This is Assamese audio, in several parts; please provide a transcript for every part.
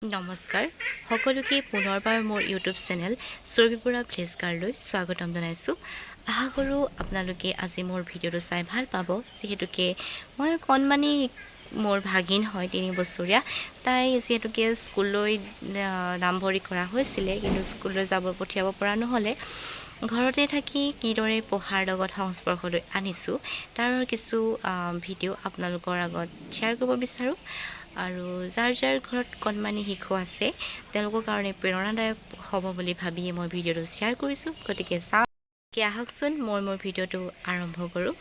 নমস্কাৰ সকলোকে পুনৰবাৰ মোৰ ইউটিউব চেনেল সুৰভিপুৰা ভিলেজ গাৰ্ললৈ স্বাগতম জনাইছোঁ। আশা কৰোঁ আপোনালোকে আজি মোৰ ভিডিঅ'টো চাই ভাল পাব, যিহেতুকে মই অকণমানি মোৰ ভাগিন হয় 3 বছৰীয়া। তাই যিহেতুকে স্কুললৈ নামভৰ্তি কৰা হৈছিলে, কিন্তু স্কুললৈ পঠিয়াব পৰা নহ'লে ঘৰতে থাকি কিদৰে পঢ়াৰ লগত সংস্পৰ্শলৈ আনিছোঁ তাৰ কিছু ভিডিঅ' আপোনালোকৰ আগত শ্বেয়াৰ কৰিব বিচাৰোঁ। আৰু যাৰ ঘৰত কণমানি শিশু আছে তেওঁলোকৰ কাৰণে প্ৰেৰণাদায়ক হ'ব বুলি ভাবিয়ে মই ভিডিঅ'টো শ্বেয়াৰ কৰিছোঁ। গতিকে আহকচোন মই মোৰ ভিডিঅ'টো আৰম্ভ কৰোঁ।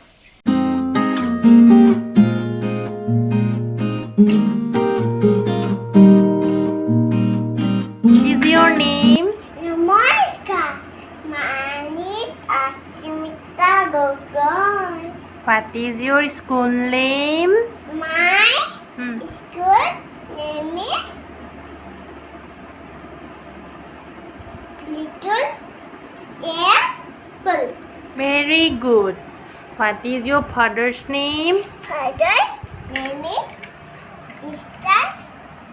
What is your name? Namaskar. My name is Asmita Gogoi. What is your school name? My school name is Little Stair School. Very good. What is your father's name? Father's name is Mr.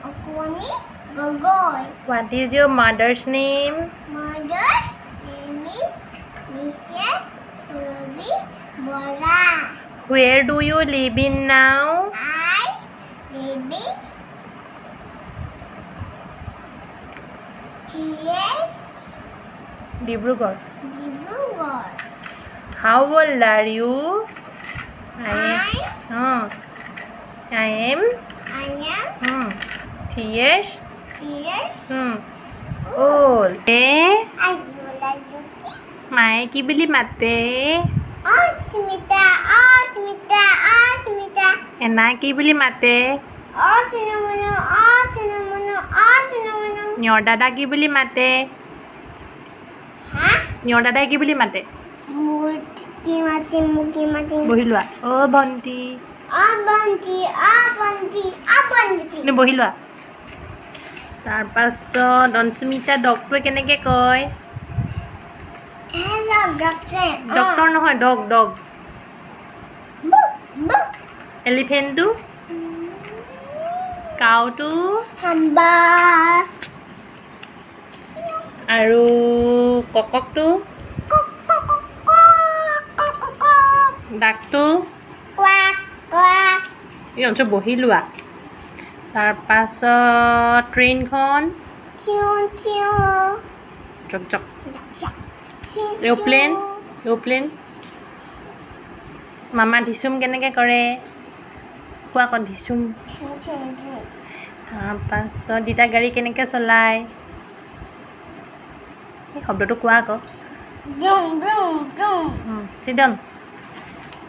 Okwani Gogoi. What is your mother's name? Mother's name is Mrs. Ruby Bora. Where do you live in now? I live in TS Dibrugarh. Dibrugarh. How old are you? I am 3 years old. Ayulajuki. মায়ে কি বুলি মাতে? Asmita, Asmita, Asmita. এনা কি বুলি মাতে? Asinamunu, Asinamunu, Asinamunu. নিয়ৰ দাদা কি বুলি মাতে? Ha? নিয়ৰ দাদাই কি বুলি মাতে? Mukimati, mukimati. বহি লোৱা। অ' ভণ্টি Abanti, abanti, abanti. নে বহি লোৱা। তাৰপাছত অঞ্চমিতা ডগটোৱে কেনেকৈ কয়? Hello, doctor. ডক্টৰ নহয়, dog dog. Book, book. এলিফেণ্টটো? কাউটো? Hamba. আৰু কককটো? ডাকটো? Quack, quack. এই অঞ্চল বহি লোৱা। তাৰপাছত ট্ৰেইনখন? Tune, tune. জক জক। Tune, aeroplane? tune. এৰোপ্লেন? মামা ধিচুম কেনেকৈ কৰে? কোৱা আকৌ ধিচুম। Tune, tune, tune. তাৰপাছত দুটা গাড়ী কেনেকৈ চলায়? এই শব্দটো কোৱা আকৌ। Vroom, vroom, vroom. চিদন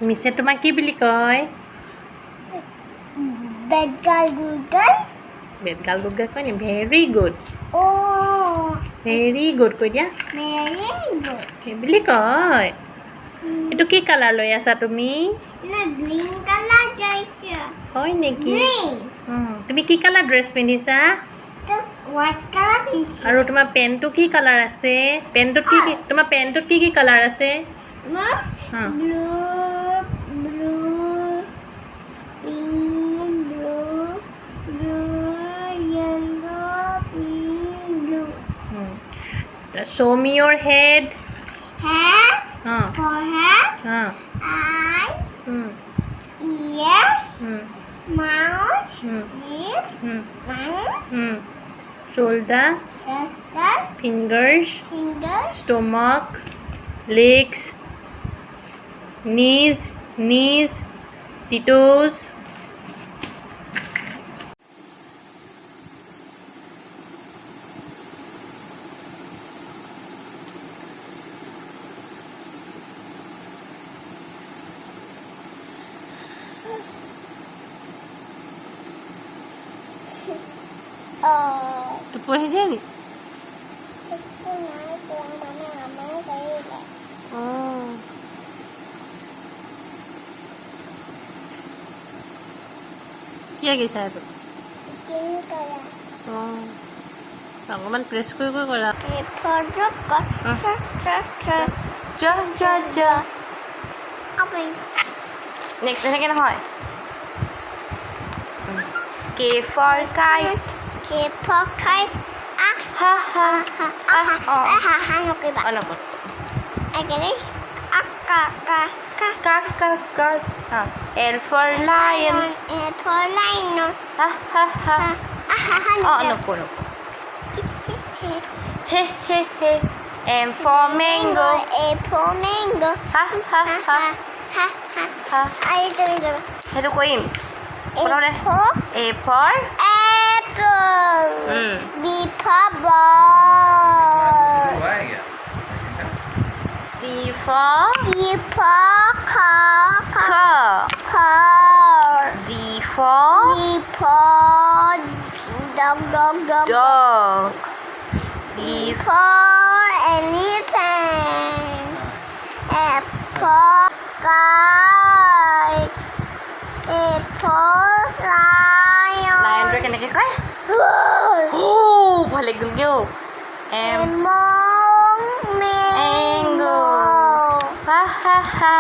মিছে তোমাক কি বুলি কয়? Bad girl, good girl. বেদগাল গুদগাল কয় নি? Very good, Oh, very good কৈ দিয়া। very good. সেই বুলি কয়। এইটো কি কালাৰ লৈ আছা তুমি? No, green color jaisa. হয় নেকি? Green. তুমি কি কালাৰ ড্ৰেছ পিন্ধিছা? The white color is আৰু তোমাৰ পেণ্টটো কি কালাৰ আছে? তোমাৰ পেণ্টটোত কি কি কালাৰ আছে? more Huh. blue, blue, pink, blue, blue, yellow, pink, blue. Show me your head. Head, Huh. forehead, Huh. eye, Hmm. ears, Hmm. mouth, Hmm. lips, Hmm. tongue, Hmm. Shoulder, shoulder, fingers, fingers, stomach, legs, knees, the toes. তো পঢ়ি যায় নি? কি আঁকিছা এইটো? অকণমান প্ৰেছ কৰি কৰা। নেক্সট এনেকৈ নহয়। K for kite, K-pop guys. Ha ha. Nukliba. Ano po? Again, Ka. L for lion. for lion. Ha ha ha. Ano po? He. M for mango. A for mango. Ha ha ha. Ito. সেইটো কৰিম A প্ৰথমতে for A for apple. B for ball. C for C for car. D for D for dog. dog. E For elephant. F for kite. A for lion. লায়নটো কেনেকৈ কয় ভালে গ'ল দিয়ক M Mango. ha ha ha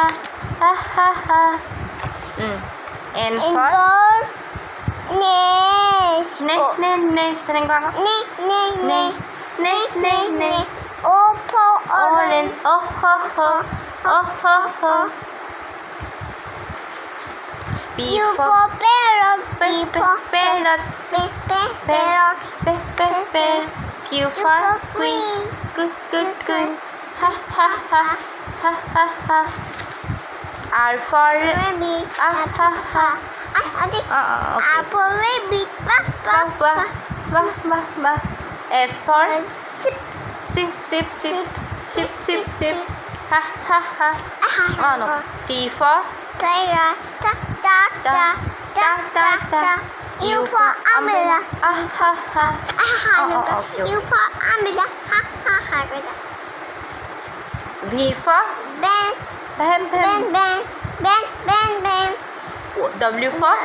ha ha ha N for Nest. তেনেকুৱা আকৌ Ne. O for orange oh ho P U for for parrot. P for parrot parrot. Q for queen good ha ha ha R for Rabbit. ha ha Okay. okay Apple rabbit. ba S for sip ha no T for Tiger. Ta. U for umbrella. ha okay. U for umbrella. Ha. V for Ben. W for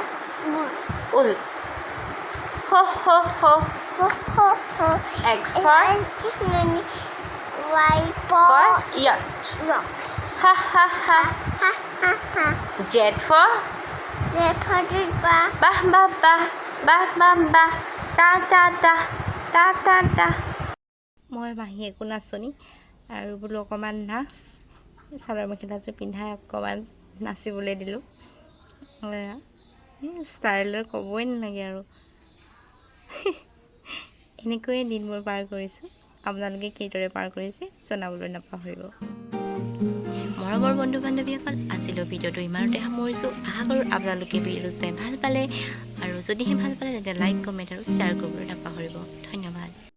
ul ho X for Y for yacht rock. ha Ha. Z for Ba. ba ta মই মাহী একো নাচনি আৰু বোলো অকণমান নাচ চাদৰ মেখেলাযোৰ পিন্ধাই অকণমান নাচিবলৈ দিলোঁ ষ্টাইলৰ ক'বই নালাগে আৰু এনেকৈয়ে দিনবোৰ পাৰ কৰিছোঁ আপোনালোকে কিদৰে পাৰ কৰিছে জনাবলৈ নাপাহৰিব মৰমৰ বন্ধু বান্ধৱীসকল আজিলৈ ভিডিঅ'টো ইমানতে সামৰিছোঁ আশা কৰোঁ আপোনালোকে ভিডিঅ'টো চাই ভাল পালে আৰু যদিহে ভাল পালে তেন্তে লাইক কমেণ্ট আৰু শ্বেয়াৰ কৰিবলৈ নাপাহৰিব